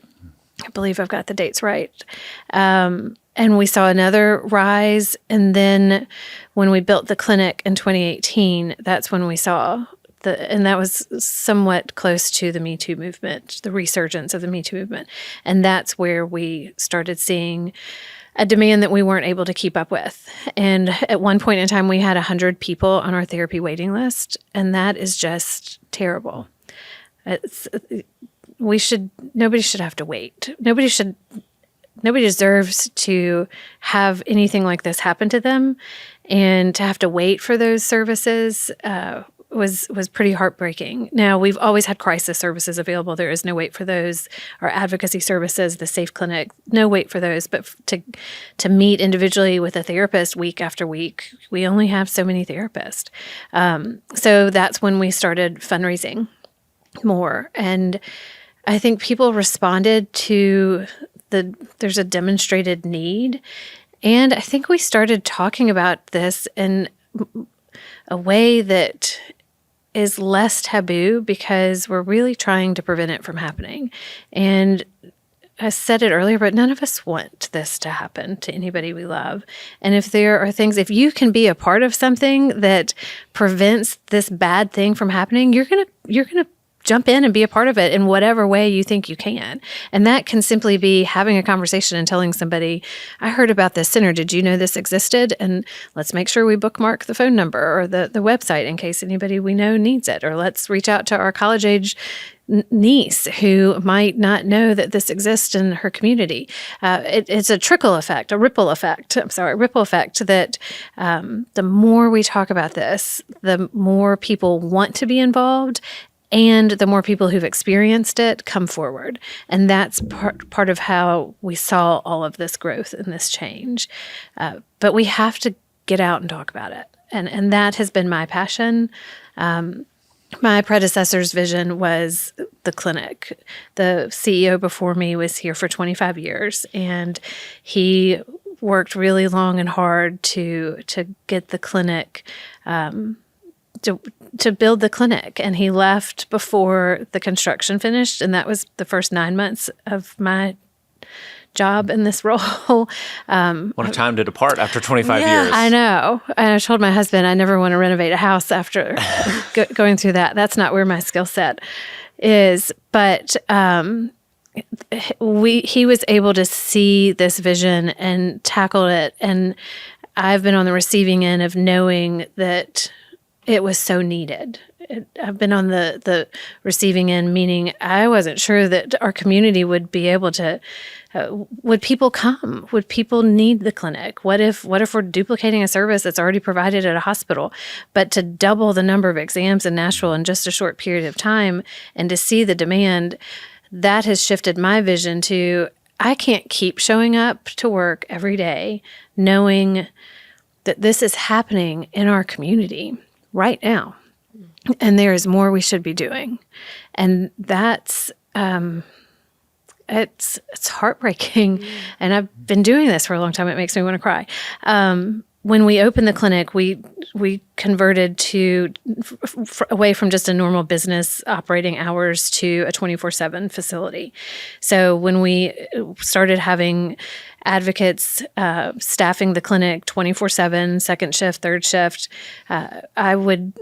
I believe I've got the dates right. And we saw another rise. And then when we built the clinic in 2018, that's when we saw and that was somewhat close to the Me Too movement, the resurgence of the Me Too movement. And that's where we started seeing a demand that we weren't able to keep up with. And at one point in time, we had 100 people on our therapy waiting list. And that is just terrible. Nobody should have to wait. Nobody deserves to have anything like this happen to them, and to have to wait for those services was pretty heartbreaking. Now, we've always had crisis services available. There is no wait for those. Our advocacy services, the Safe Clinic, no wait for those. But to meet individually with a therapist week after week, we only have so many therapists. So that's when we started fundraising more. And I think people responded to there's a demonstrated need. And I think we started talking about this in a way that is less taboo because we're really trying to prevent it from happening. And I said it earlier, but none of us want this to happen to anybody we love. And if there are things, if you can be a part of something that prevents this bad thing from happening, you're gonna jump in and be a part of it in whatever way you think you can. And that can simply be having a conversation and telling somebody, I heard about this center. Did you know this existed? And let's make sure we bookmark the phone number or the website in case anybody we know needs it. Or let's reach out to our college-age niece who might not know that this exists in her community. It's a ripple effect that the more we talk about this, the more people want to be involved, and the more people who've experienced it come forward. And that's part of how we saw all of this growth and this change. But we have to get out and talk about it. And that has been my passion. My predecessor's vision was the clinic. The CEO before me was here for 25 years, and he worked really long and hard to get the clinic to build the clinic, and he left before the construction finished, and that was the first 9 months of my job in this role. What a time to depart after 25 years. I know. And I told my husband I never want to renovate a house after going through that. That's not where my skill set is. But he was able to see this vision and tackle it, and I've been on the receiving end of knowing that it was so needed. I've been on the receiving end, meaning I wasn't sure that our community would be able to. Would people come? Would people need the clinic? What if we're duplicating a service that's already provided at a hospital? But to double the number of exams in Nashville in just a short period of time, and to see the demand, that has shifted my vision to I can't keep showing up to work every day knowing that this is happening in our community right now. And there is more we should be doing. And that's, it's heartbreaking. And I've been doing this for a long time. It makes me want to cry. When we opened the clinic, we converted to away from just a normal business operating hours to a 24/7 facility. So when we started having advocates staffing the clinic 24/7, second shift, third shift, I would,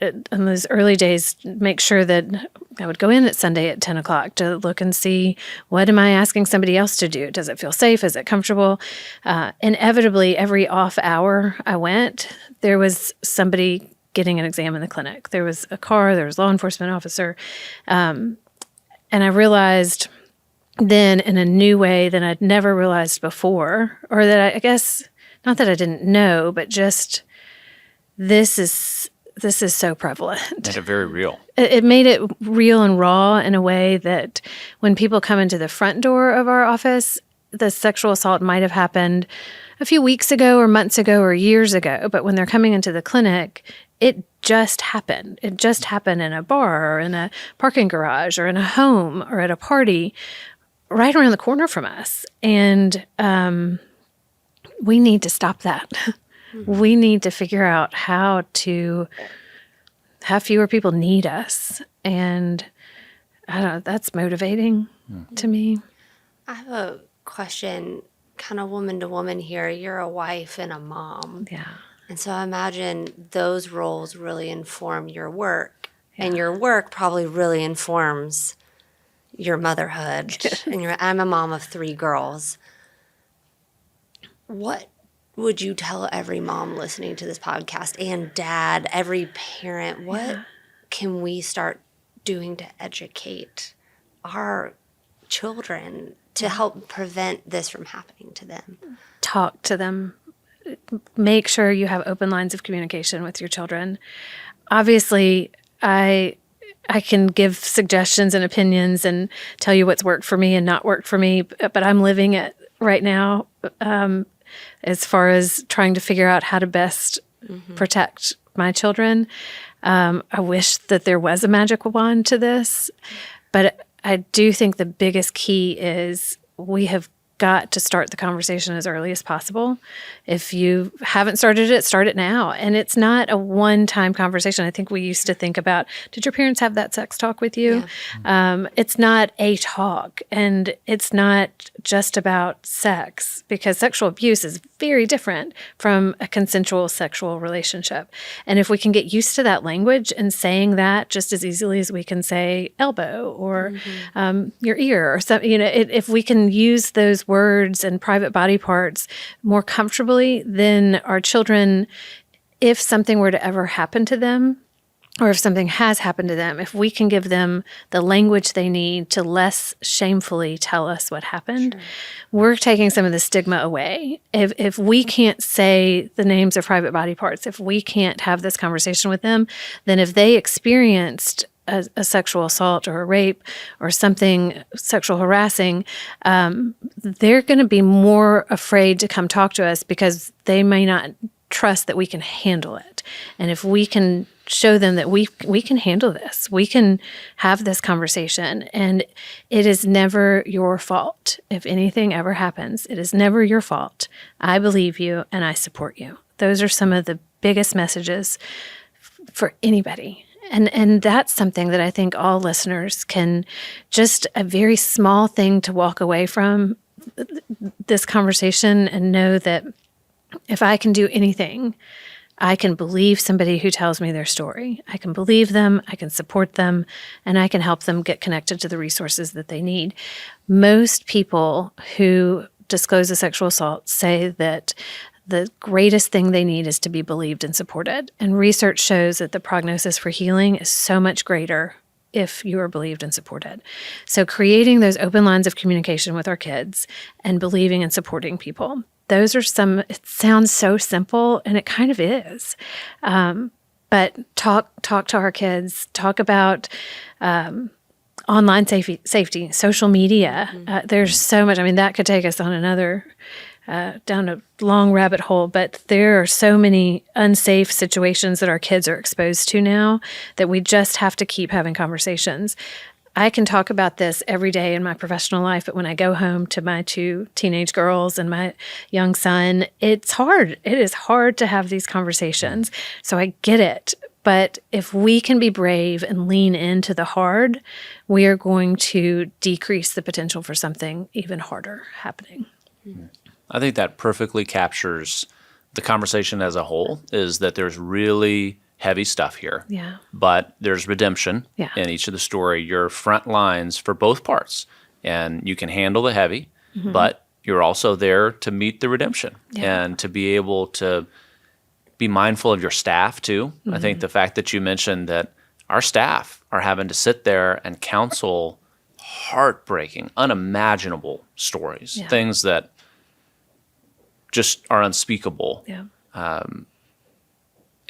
in those early days, make sure that I would go in at Sunday at 10 o'clock to look and see, what am I asking somebody else to do? Does it feel safe? Is it comfortable? Inevitably, every off hour I went, there was somebody getting an exam in the clinic. There was a car, there was a law enforcement officer. And I realized then in a new way that I'd never realized before, or that I guess, not that I didn't know, but just this is so prevalent. Made it very real. It made it real and raw in a way that when people come into the front door of our office, the sexual assault might have happened a few weeks ago or months ago or years ago. But when they're coming into the clinic, it just happened. It just happened in a bar or in a parking garage or in a home or at a party right around the corner from us. And we need to stop that. We need to figure out how to have fewer people need us. And I don't know, that's motivating to me. I have a question, kind of woman to woman here. You're a wife and a mom. Yeah. And so I imagine those roles really inform your work. Yeah. And your work probably really informs your motherhood. And I'm a mom of 3 girls. What would you tell every mom listening to this podcast, and dad, every parent, what can we start doing to educate our children to help prevent this from happening to them? Talk to them. Make sure you have open lines of communication with your children. Obviously, I can give suggestions and opinions and tell you what's worked for me and not worked for me, but I'm living it right now. As far as trying to figure out how to best protect my children. I wish that there was a magic wand to this, but I do think the biggest key is we have got to start the conversation as early as possible. If you haven't started it, start it now. And it's not a one-time conversation. I think we used to think about, did your parents have that sex talk with you? Yeah. It's not a talk, and it's not just about sex, because sexual abuse is very different from a consensual sexual relationship. And if we can get used to that language and saying that just as easily as we can say elbow or your ear or something, if we can use those words and private body parts more comfortably, then our children, if something were to ever happen to them, or if something has happened to them, if we can give them the language they need to less shamefully tell us what happened, we're taking some of the stigma away. If we can't say the names of private body parts, if we can't have this conversation with them, then if they experienced a sexual assault or a rape or something sexual harassing, they're going to be more afraid to come talk to us because they may not trust that we can handle it. And if we can show them that we can handle this, we can have this conversation, and it is never your fault. If anything ever happens, it is never your fault. I believe you and I support you. Those are some of the biggest messages for anybody. And that's something that I think all listeners can, just a very small thing to walk away from this conversation and know that if I can do anything, I can believe somebody who tells me their story. I can believe them, I can support them, and I can help them get connected to the resources that they need. Most people who disclose a sexual assault say that the greatest thing they need is to be believed and supported. And research shows that the prognosis for healing is so much greater if you are believed and supported. So creating those open lines of communication with our kids and believing and supporting people, those are some, it sounds so simple, and it kind of is. But talk to our kids, talk about online safety, social media. There's so much. I mean, that could take us on another, down a long rabbit hole, but there are so many unsafe situations that our kids are exposed to now that we just have to keep having conversations. I can talk about this every day in my professional life, but when I go home to my 2 teenage girls and my young son, it's hard. It is hard to have these conversations. So I get it. But if we can be brave and lean into the hard, we are going to decrease the potential for something even harder happening. I think that perfectly captures the conversation as a whole, is that there's really heavy stuff here. Yeah. But there's redemption Yeah. in each of the story. You're front lines for both parts, and you can handle the heavy, but you're also there to meet the redemption and to be able to be mindful of your staff too. I think the fact that you mentioned that our staff are having to sit there and counsel heartbreaking, unimaginable stories, things that just are unspeakable. Yeah.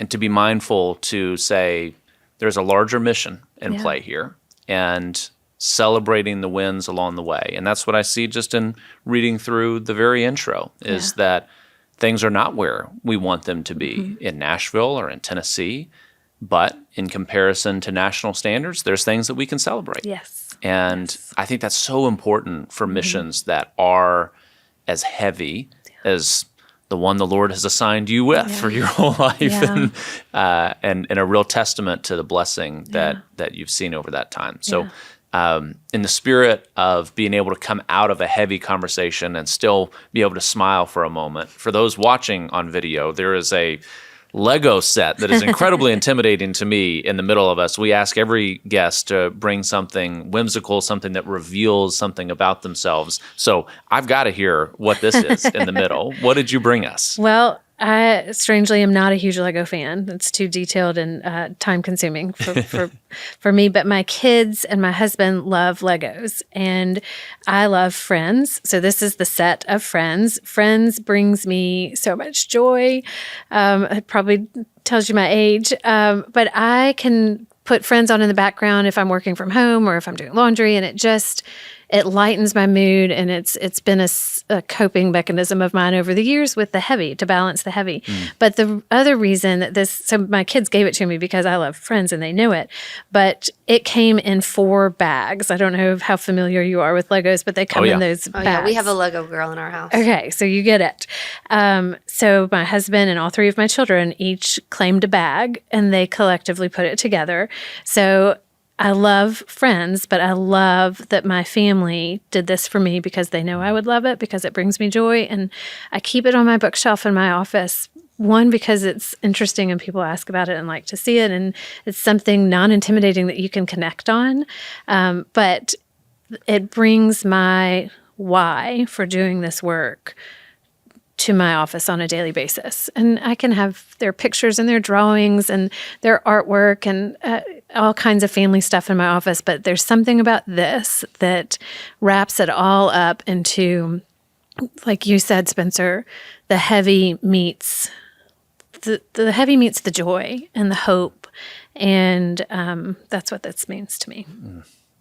And to be mindful to say there's a larger mission in play here, and celebrating the wins along the way. And that's what I see just in reading through the very intro, is that things are not where we want them to be in Nashville or in Tennessee, but in comparison to national standards, there's things that we can celebrate. Yes. And I think that's so important for missions that are as heavy as the one the Lord has assigned you with for your whole life, and a real testament to the blessing that you've seen over that time. So in the spirit of being able to come out of a heavy conversation and still be able to smile for a moment, for those watching on video, there is a Lego set that is incredibly intimidating to me in the middle of us. We ask every guest to bring something whimsical, something that reveals something about themselves. So I've got to hear what this is in the middle. What did you bring us? Well, I strangely am not a huge Lego fan. It's too detailed and time consuming for me. But my kids and my husband love Legos, and I love Friends. So this is the set of Friends. Friends brings me so much joy. It probably tells you my age, but I can put Friends on in the background if I'm working from home or if I'm doing laundry, and it lightens my mood, and it's been a coping mechanism of mine over the years with the heavy, to balance the heavy. But the other reason that so my kids gave it to me because I love Friends and they knew it, but it came in 4 bags. I don't know how familiar you are with Legos, but they come in those bags. Yeah, we have a Lego girl in our house. Okay, so you get it. So my husband and all 3 of my children each claimed a bag, and they collectively put it together. So I love Friends, but I love that my family did this for me because they know I would love it, because it brings me joy. And I keep it on my bookshelf in my office. One, because it's interesting and people ask about it and like to see it. And it's something non-intimidating that you can connect on. But it brings my why for doing this work to my office on a daily basis. And I can have their pictures and their drawings and their artwork and all kinds of family stuff in my office. But there's something about this that wraps it all up into, like you said, Spencer, the heavy meets the heavy meets the joy and the hope. And that's what this means to me.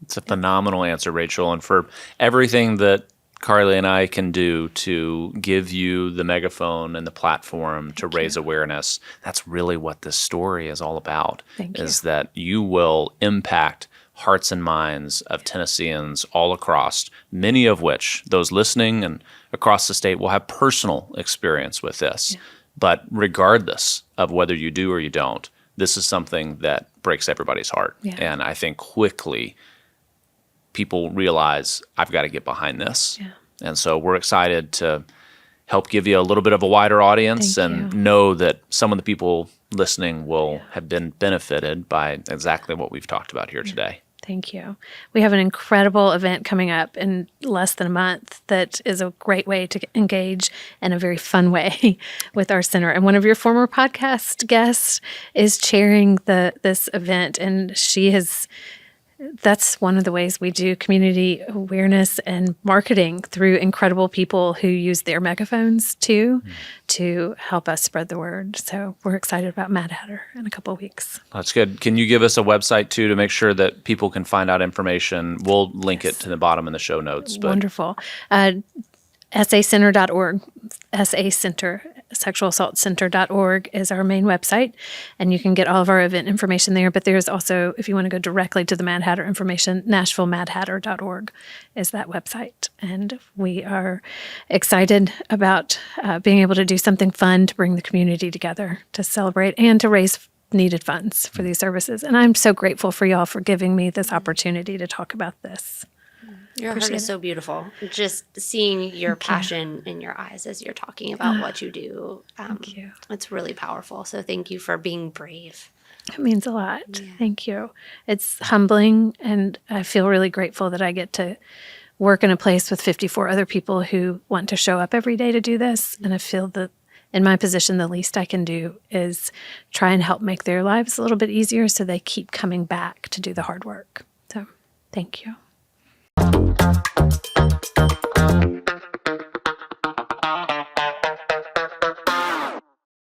It's a phenomenal answer, Rachel. And for everything that Carly and I can do to give you the megaphone and the platform to raise awareness, that's really what this story is all about. Is that you will impact hearts and minds of Tennesseans all across, many of which, those listening and across the state, will have personal experience with this. But regardless of whether you do or you don't, this is something that breaks everybody's heart. And I think quickly people realize, I've got to get behind this. And so we're excited to help give you a little bit of a wider audience and know that some of the people listening will have been benefited by exactly what we've talked about here today. Thank you. We have an incredible event coming up in less than a month that is a great way to engage in a very fun way with our center. And one of your former podcast guests is chairing this event, and that's one of the ways we do community awareness and marketing, through incredible people who use their megaphones too to help us spread the word. So we're excited about Mad Hatter in a couple of weeks. That's good. Can you give us a website too to make sure that people can find out information? We'll link it to the bottom in the show notes. But. Wonderful. sacenter.org, SA Center, sexualassaultcenter.org is our main website, and you can get all of our event information there. But there's also, if you want to go directly to the Mad Hatter information, NashvilleMadHatter.org is that website. And we are excited about being able to do something fun to bring the community together, to celebrate and to raise needed funds for these services. And I'm so grateful for y'all for giving me this opportunity to talk about this. Your heart is so beautiful. Just seeing your passion in your eyes as you're talking about what you do. Thank you. It's really powerful. So thank you for being brave. It means a lot. Yeah. Thank you. It's humbling, and I feel really grateful that I get to work in a place with 54 other people who want to show up every day to do this. And I feel that in my position, the least I can do is try and help make their lives a little bit easier so they keep coming back to do the hard work. So thank you.